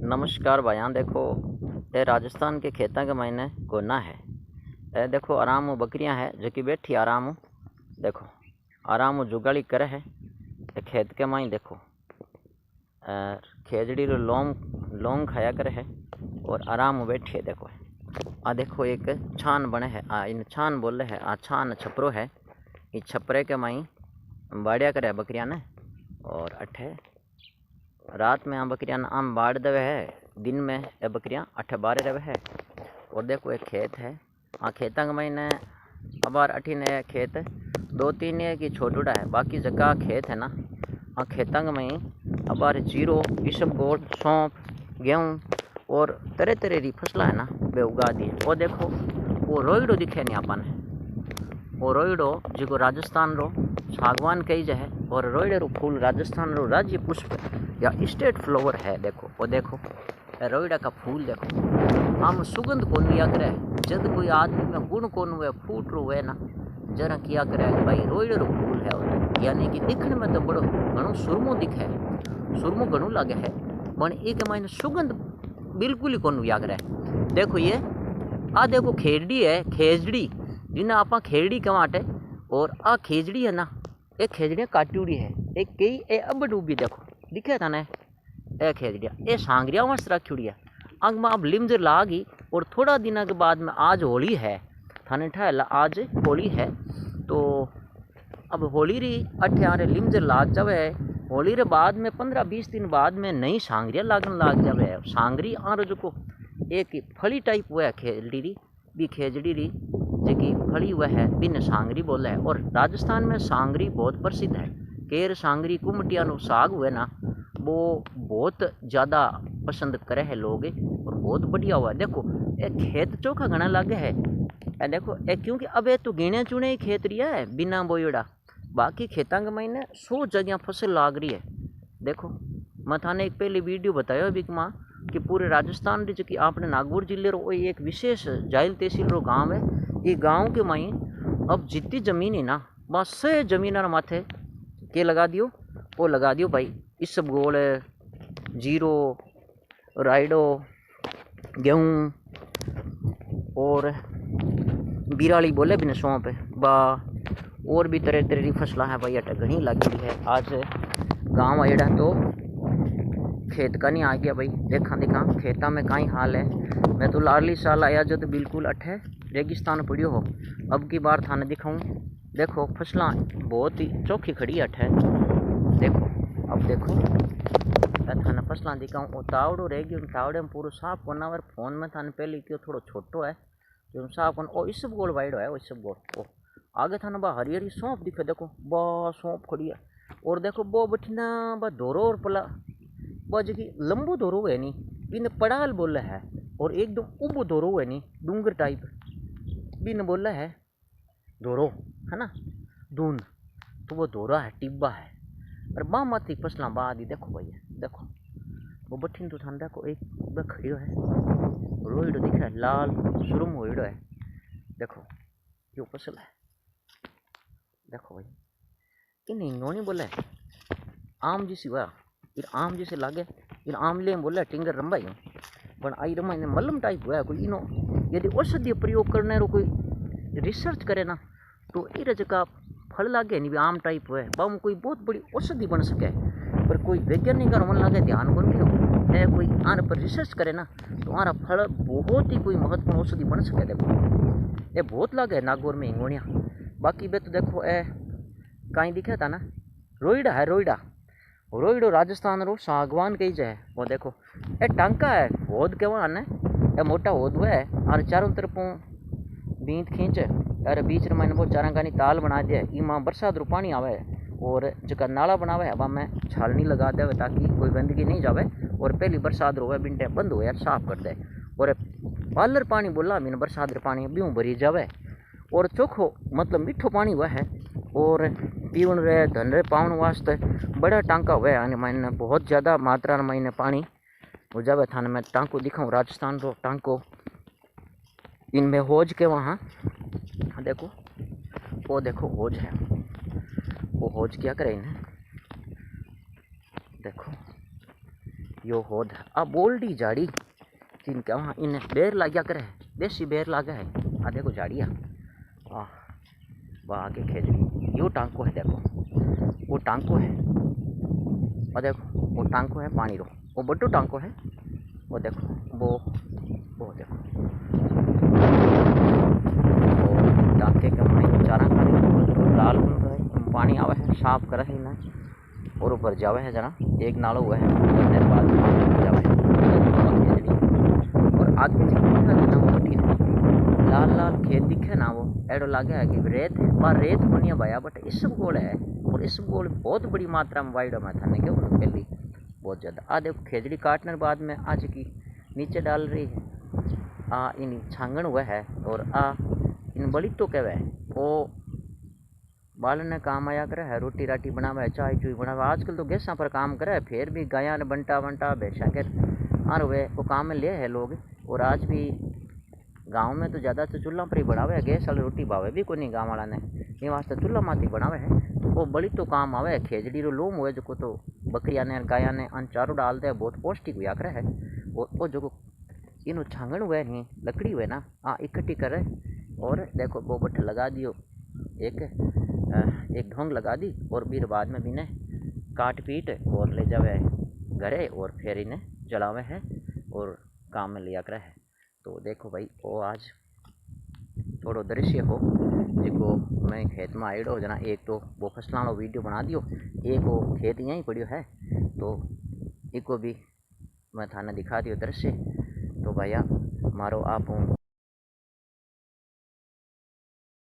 नमस्कार भाईयान। देखो ये राजस्थान के खेतों के महीने गोना है। ये देखो आराम वो बकरियां है जो कि बैठी आराम हो, देखो आराम वो जुगाली करे है। ये खेत के माई देखो खेजड़ी रो लौंग लौंग खाया करे है और आराम हो बैठी है। देखो आ देखो एक छान बने है, इन छान बोले है, आ छान छपरो है। इस छपरे के माई बाड़िया करे है बकरियां ने, और अठे रात में बकरियां आम बाड़ देवे है, दिन में ये बकरियां अठे बारे रहे है। और देखो एक खेत है, खेता के महीने अबार अठीने खेत 2-3 की छोटूड़ा है, बाकी जगह खेत है ना। खेता के मही अबार जीरो इसबगोल सौंप गेहूँ और तरह तरह की फसला है ना वे उगा दी। और देखो वो रोइडो दिखे नहीं अपन, वो रोइडो जो राजस्थान रो सागवान कही जाए, और रोइडे रो फूल राजस्थान रो राज्य पुष्प या स्टेट फ्लावर है। देखो वो देखो रोइडा का फूल देखो आम सुगंध कौन लिया करे, जब कोई आदमी में गुण कौन हुए फूट रो हुए ना जरा किया करे भाई रोइडे रो फूल है। यानी कि दिखने में तो बड़ो घणो सुरमो दिखे, सुरमो घणो लगे है, पर एक मायने सुगंध बिल्कुल ही कौन लिया करे। देखो ये देखो खेजड़ी है, खेजड़ी जिन्हें आप खेजड़ी कमाटे, और खेजड़ी है ना एक खेजड़ियाँ काटूड़ी है, एक कई ए अब डूबी देखो दिखे था ना ए खेजड़िया ए सांगरिया मस्त रखी है। अंग में अब लिमजर लागी, और थोड़ा दिन के बाद में आज होली है, थाने ठहला आज होली है, तो अब होली री अठे लिमजर लाग जावे। होली रे बाद में 15-20 दिन बाद में नई सांगरिया लागन लाग जावे। सांगरी जो को एक फली टाइप हुआ है खेजड़ी री, भी खेजड़ी री जी फली हुआ है बिन सांगरी बोला है। और राजस्थान में सांगरी बहुत प्रसिद्ध है। केर सांगरी कुमटिया नो साग हुए ना वो बहुत ज़्यादा पसंद करे है लोग, और बहुत बढ़िया हुआ है। देखो एक खेत चोखा घना लागे है, देखो क्योंकि अब ये तो गिने चुने ही खेत रिया है बिना बोयड़ा, बाकी खेता के महीने 100 जगह फसल लाग रही है। देखो मैं थाने एक पहले वीडियो बताया बिक माँ कि पूरे राजस्थान री जो आपने नागौर जिले रो एक विशेष जायल तहसील रो गाँव है। ये गाँव के माई अब जितनी जमीन है ना बस से जमीन माथे के लगा दियो, वो लगा दियो भाई इसबगोल जीरो राइडो गेहूँ और बिराली बोले बिना सौंप बा, और भी तरह तरह की फसला है भाई अटक घनी लगी है। आज गाँव आएड़ा तो खेत का नहीं आ गया भाई, देखा देखा खेता में कहीं हाल है। मैं तो लाडली साल आया जो तो बिल्कुल अठे रेगिस्तान पड़ियो हो। अब की बार थाने दिखाऊं, देखो फसला बहुत ही चौखी खड़ी अठे। देखो अब देखो थाने फसला दिखाऊं, तावड़ो रह गयो, तावड़े में पूरा साफ करना। और फोन में थाने पहले क्यों थोड़ा छोटो है जो साफ करना। ओ इस गोल वाइड है, इस गोल ओ आगे थाने बा हरी हरी सौंप दिखे, देखो बा सौंप खड़ी है। और देखो वो बठिना बा धोरो और पला वह जो कि लंबो धोरो है नहीं बिन पड़ाल बोला है, और एकदम उबो धोरो है नहीं डूंगर टाइप बिन बोला है धोरो है ना धुन, तो वो धोरा है टिब्बा है। और बाँ माती फसला बाद ही देखो भैया, देखो वो बठिन तो थान देखो एक खड़ियो है, रोइडो दिख रहा है लाल सुरम होइडो है। देखो यो फसल है, देखो भाई इन हिंगोनी बोला है आम जैसी हुआ, फिर आम जैसे लागे, फिर आम ले बोला टिंगर रंबाई पर आई रमा ने मलम टाइप हुआ है कोई इनो। यदि औषधीय प्रयोग करने रो कोई रिसर्च करे ना तो ये जगह फल लागे नहीं भी आम टाइप हुआ है बाम कोई बहुत बड़ी औषधि बन सके, पर कोई वैज्ञानिक का मन लागे ध्यान बन गयो है कोई आर पर रिसर्च करे ना तो आरा फल बहुत ही कोई महत्वपूर्ण औषधि बन सके। देखो ये बहुत लागे नागौर में हिंगोनिया। बाकी बे तो देखो ए कहीं दिखा था ना रोइडा है, रोइडा रोइडो राजस्थान रो सागवान कही जाए। वो देखो ए टांका है होद के वहाँ ने ए मोटा होद हुआ है, और चारों तरफों बींत खींच अरे बीच में मैंने वो चारंगानी ताल बना दिया। इमा बरसात रो पानी आवे और जगह नाला बनावे हवा में छालनी लगा दे ताकि कोई गंदगी नहीं जावे, और पहली बरसात रोवे बिनटे बंद हो यार साफ कर दे। और पालर पानी बोला मीन बरसात रो पानी ब्यूँ भरी जावे, और चोखो मतलब मीठो पानी हुआ है, और पीवन रे धन रे पावन वास्ते बड़ा टांका हुआ है। मैंने बहुत ज़्यादा मात्रा में मैंने पानी हो जावे थाने मैं टांको दिखाऊँ राजस्थान रो टांको इनमें होज के वहाँ देखो वो देखो होज है, वो होज क्या करे इन्हें देखो यो होद आ बोल्डी झाड़ी जिनका वहाँ इन बेर लाग्या करे है, देसी बेर लागा है। आ देखो झाड़िया आ आगे खेजड़ी यो टांको है, देखो वो टांको है। और देखो वो टांको है पानी रो, वो बड्डो टांको है। वो देखो वो देखो वो टांके के माई चारा खाली लाल पानी आवे है, साफ करे है ना और ऊपर जावे है जना एक नालो हुआ है उतरने के बाद जावे है। और आगे ना वो मट्टी है, लाल लाल खेत दिखे ना वो एडो लागे है कि रेत है, पर रेत होनी है भैया बट इसबगोल है। और इसबगोल बहुत बड़ी मात्रा में वाइड में था क्यों पहली बहुत ज़्यादा। आ देखो खेजड़ी काटने के बाद में आज की नीचे डाल रही है। आ इन छांगण हुआ है और आ इन बड़ी तो कहवे है वो बालन ने काम आया करे है, रोटी राटी बनावे, चाय चुई बनावे। आजकल तो गैसा पर काम करे है, फिर भी गाया ने बंटा वंटा भैंसा के आर वे वो काम में ले है लोग। और आज भी गांव में तो ज़्यादा तो चूल्हा पर ही बनावे है, गैस वाली रोटी भावे भी कोई नहीं गाँव वाला ने, ये वास्ते चूल्हा माती बनावे है। वो बड़ी तो काम आवे है। खेजड़ी रो लोम हुए जो तो बकरिया ने गाया ने अन चारों डाल दे, बहुत पौष्टिक हुआ करे है। और वो जो इन छांगण हुए नहीं लकड़ी हुए ना इकट्ठी करे और देखो वो बठ लगा दियो, एक ढोंग लगा दी और फिर बाद में भी ने काट पीट और ले जावे घरे और फिर इन्हें जलावे है और काम में लिया करे है। तो देखो भाई वो आज थोड़ो दृश्य हो जिको मैं खेत में आइडो जना, एक तो वो फसलों वाला वीडियो बना दियो, एक वो खेत यहीं पड़ियो है तो इको भी मैं थाने दिखा दियो दृश्य। तो भैया मारो आप